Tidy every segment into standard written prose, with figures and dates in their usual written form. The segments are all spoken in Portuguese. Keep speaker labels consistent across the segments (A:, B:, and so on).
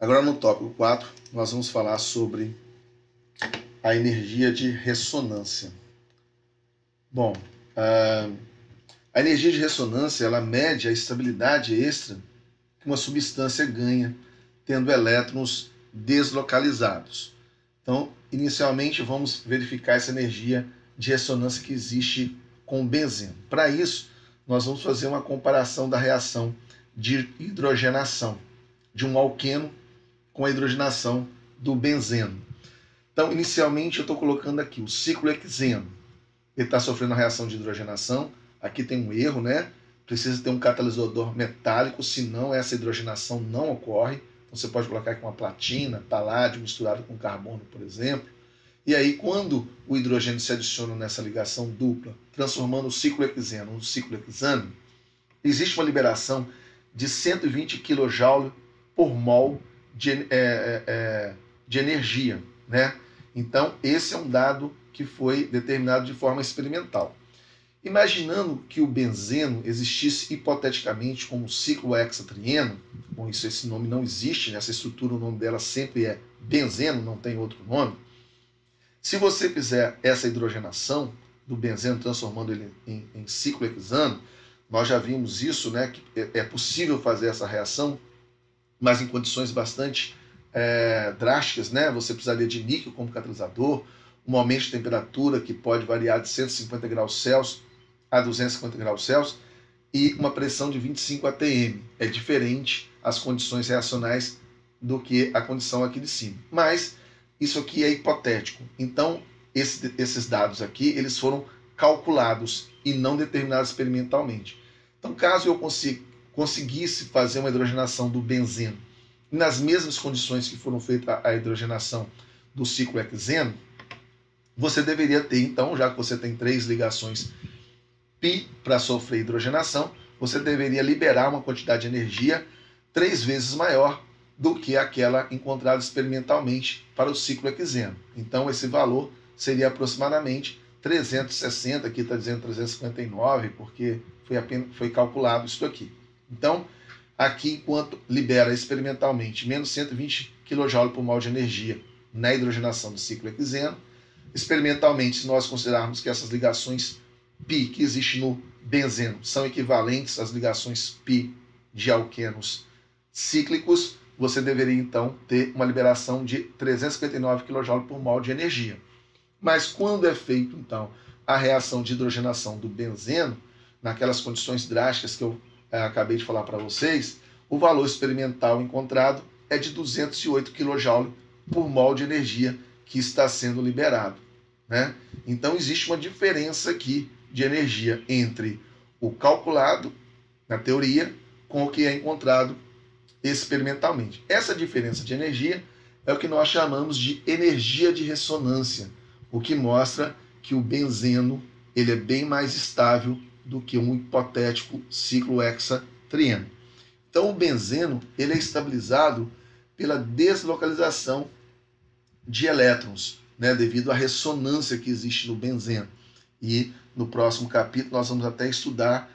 A: Agora no tópico 4, nós vamos falar sobre a energia de ressonância. Bom, a energia de ressonância ela mede a estabilidade extra que uma substância ganha tendo elétrons deslocalizados. Então, inicialmente, vamos verificar essa energia de ressonância que existe com o benzeno. Para isso, nós vamos fazer uma comparação da reação de hidrogenação de um alqueno com a hidrogenação do benzeno. Então, inicialmente, eu estou colocando aqui o ciclo hexeno. Ele está sofrendo a reação de hidrogenação. Aqui tem um erro, né? Precisa ter um catalisador metálico, senão essa hidrogenação não ocorre. Então, você pode colocar aqui uma platina, paládio misturado com carbono, por exemplo. E aí, quando o hidrogênio se adiciona nessa ligação dupla, transformando o ciclo hexeno no ciclo hexâneo, existe uma liberação de 120 kJ por mol de energia, né? Então, esse é um dado que foi determinado de forma experimental. Imaginando que o benzeno existisse hipoteticamente como ciclo hexatrieno, bom, esse nome não existe, né? Essa estrutura, o nome dela sempre é benzeno, não tem outro nome. Se você fizer essa hidrogenação do benzeno, transformando ele em ciclo hexano, nós já vimos isso, né? Que é possível fazer essa reação, mas em condições bastante drásticas, né? Você precisaria de níquel como catalisador, um aumento de temperatura que pode variar de 150 graus Celsius a 250 graus Celsius e uma pressão de 25 atm. É diferente as condições reacionais do que a condição aqui de cima. Mas isso aqui é hipotético. Então, esses dados aqui, eles foram calculados e não determinados experimentalmente. Então, caso eu conseguisse fazer uma hidrogenação do benzeno nas mesmas condições que foram feitas a hidrogenação do ciclo hexeno, você deveria ter, então, já que você tem 3 ligações π para sofrer hidrogenação, você deveria liberar uma quantidade de energia 3 vezes maior do que aquela encontrada experimentalmente para o ciclo hexeno. Então, esse valor seria aproximadamente 360, aqui está dizendo 359, porque foi calculado isso aqui. Então, aqui, enquanto libera experimentalmente menos 120 kJ por mol de energia na hidrogenação do ciclo hexeno, experimentalmente, se nós considerarmos que essas ligações π que existem no benzeno são equivalentes às ligações π de alquenos cíclicos, você deveria então ter uma liberação de 359 kJ por mol de energia. Mas quando é feito então a reação de hidrogenação do benzeno, naquelas condições drásticas que eu acabei de falar para vocês, o valor experimental encontrado é de 208 kJ por mol de energia que está sendo liberado, né? Então existe uma diferença aqui de energia entre o calculado na teoria com o que é encontrado experimentalmente. Essa diferença de energia é o que nós chamamos de energia de ressonância, o que mostra que o benzeno ele é bem mais estável do que um hipotético ciclo hexatrieno. Então o benzeno ele é estabilizado pela deslocalização de elétrons, né, devido à ressonância que existe no benzeno. E no próximo capítulo nós vamos até estudar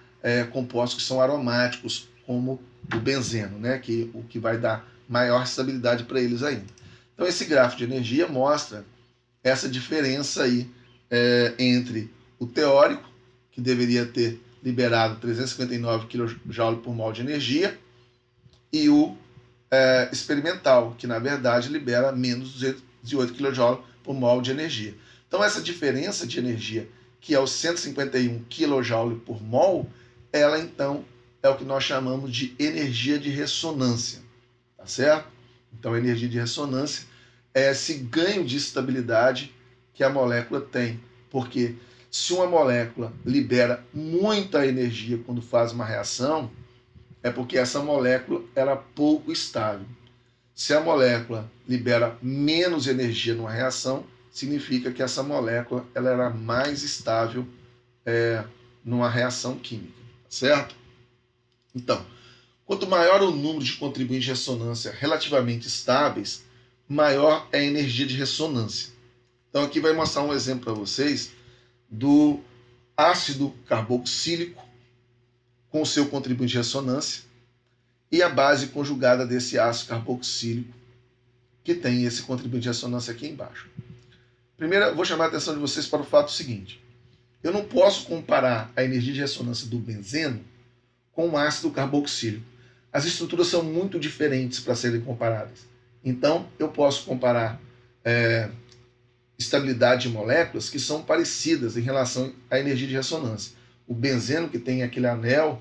A: compostos que são aromáticos, como o benzeno, né, o que vai dar maior estabilidade para eles ainda. Então esse gráfico de energia mostra essa diferença aí entre o teórico, que deveria ter liberado 359 kJ por mol de energia, e o experimental, que na verdade libera menos 208 kJ por mol de energia. Então essa diferença de energia, que é o 151 kJ por mol, ela então é o que nós chamamos de energia de ressonância, tá certo? Então a energia de ressonância é esse ganho de estabilidade que a molécula tem, porque se uma molécula libera muita energia quando faz uma reação, é porque essa molécula era pouco estável. Se a molécula libera menos energia numa reação, significa que essa molécula ela era mais estável numa reação química, certo? Então, quanto maior o número de contribuintes de ressonância relativamente estáveis, maior é a energia de ressonância. Então aqui vai mostrar um exemplo para vocês do ácido carboxílico com o seu contribuinte de ressonância e a base conjugada desse ácido carboxílico, que tem esse contribuinte de ressonância aqui embaixo. Primeiro, eu vou chamar a atenção de vocês para o fato seguinte. Eu não posso comparar a energia de ressonância do benzeno com o ácido carboxílico. As estruturas são muito diferentes para serem comparadas. Então, eu posso comparar estabilidade de moléculas que são parecidas em relação à energia de ressonância. O benzeno, que tem aquele anel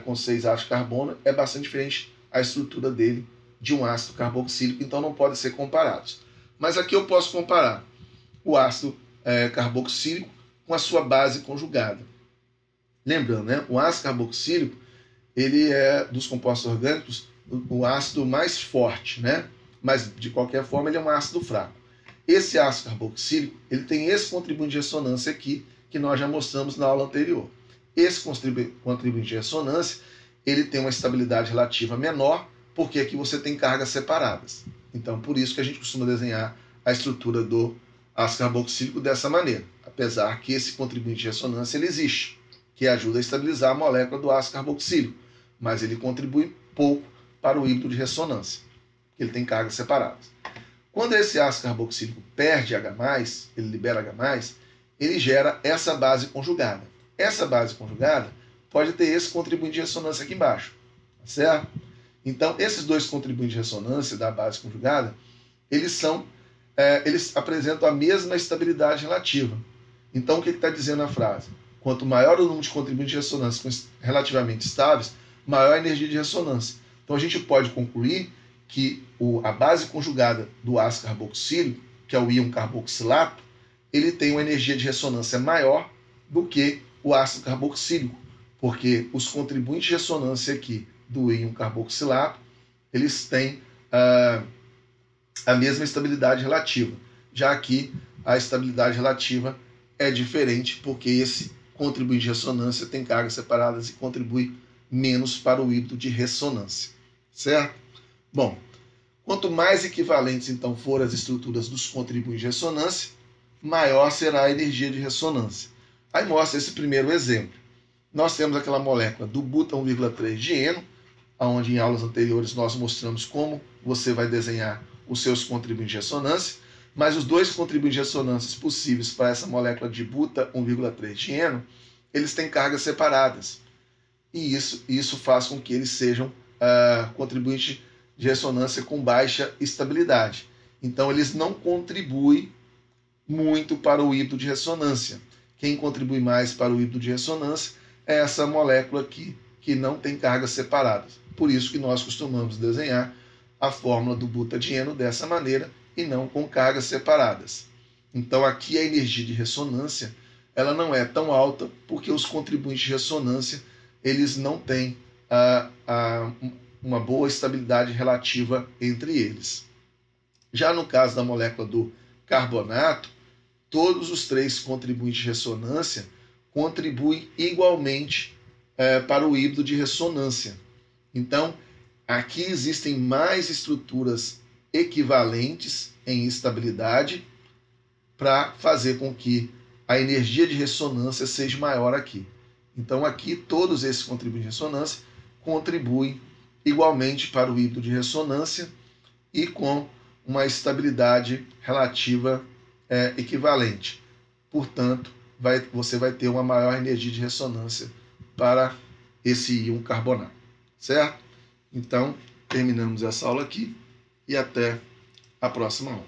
A: com 6 átomos de carbono, é bastante diferente a estrutura dele de um ácido carboxílico, então não podem ser comparados. Mas aqui eu posso comparar o ácido carboxílico com a sua base conjugada. Lembrando, né, o ácido carboxílico ele é, dos compostos orgânicos, o ácido mais forte, né? Mas, de qualquer forma, ele é um ácido fraco. Esse ácido carboxílico ele tem esse contribuinte de ressonância aqui, que nós já mostramos na aula anterior. Esse contribuinte de ressonância ele tem uma estabilidade relativa menor, porque aqui você tem cargas separadas. Então, por isso que a gente costuma desenhar a estrutura do ácido carboxílico dessa maneira, apesar que esse contribuinte de ressonância ele existe, que ajuda a estabilizar a molécula do ácido carboxílico, mas ele contribui pouco para o híbrido de ressonância, porque ele tem cargas separadas. Quando esse ácido carboxílico perde H+, ele libera H+, ele gera essa base conjugada. Essa base conjugada pode ter esse contribuinte de ressonância aqui embaixo, tá certo? Então, esses dois contribuintes de ressonância da base conjugada, eles apresentam a mesma estabilidade relativa. Então, o que está dizendo a frase? Quanto maior o número de contribuintes de ressonância relativamente estáveis, maior a energia de ressonância. Então, a gente pode concluir que a base conjugada do ácido carboxílico, que é o íon carboxilato, ele tem uma energia de ressonância maior do que o ácido carboxílico, porque os contribuintes de ressonância aqui do íon carboxilato, eles têm a mesma estabilidade relativa. Já aqui, a estabilidade relativa é diferente, porque esse contribuinte de ressonância tem cargas separadas e contribui menos para o híbrido de ressonância. Certo? Bom, quanto mais equivalentes, então, forem as estruturas dos contribuintes de ressonância, maior será a energia de ressonância. Aí mostra esse primeiro exemplo. Nós temos aquela molécula do buta 1,3-dieno, onde em aulas anteriores nós mostramos como você vai desenhar os seus contribuintes de ressonância, mas os dois contribuintes de ressonância possíveis para essa molécula de buta 1,3-dieno, eles têm cargas separadas. E isso faz com que eles sejam contribuintes de ressonância com baixa estabilidade. Então, eles não contribuem muito para o híbrido de ressonância. Quem contribui mais para o híbrido de ressonância é essa molécula aqui, que não tem cargas separadas. Por isso que nós costumamos desenhar a fórmula do butadieno dessa maneira e não com cargas separadas. Então, aqui a energia de ressonância ela não é tão alta, porque os contribuintes de ressonância eles não têm uma boa estabilidade relativa entre eles. Já no caso da molécula do carbonato, todos os três contribuintes de ressonância contribuem igualmente para o híbrido de ressonância. Então, aqui existem mais estruturas equivalentes em estabilidade para fazer com que a energia de ressonância seja maior aqui. Então, aqui, todos esses contribuintes de ressonância contribuem igualmente para o híbrido de ressonância e com uma estabilidade relativa equivalente. Portanto, você vai ter uma maior energia de ressonância para esse íon carbonato. Certo? Então, terminamos essa aula aqui e até a próxima aula.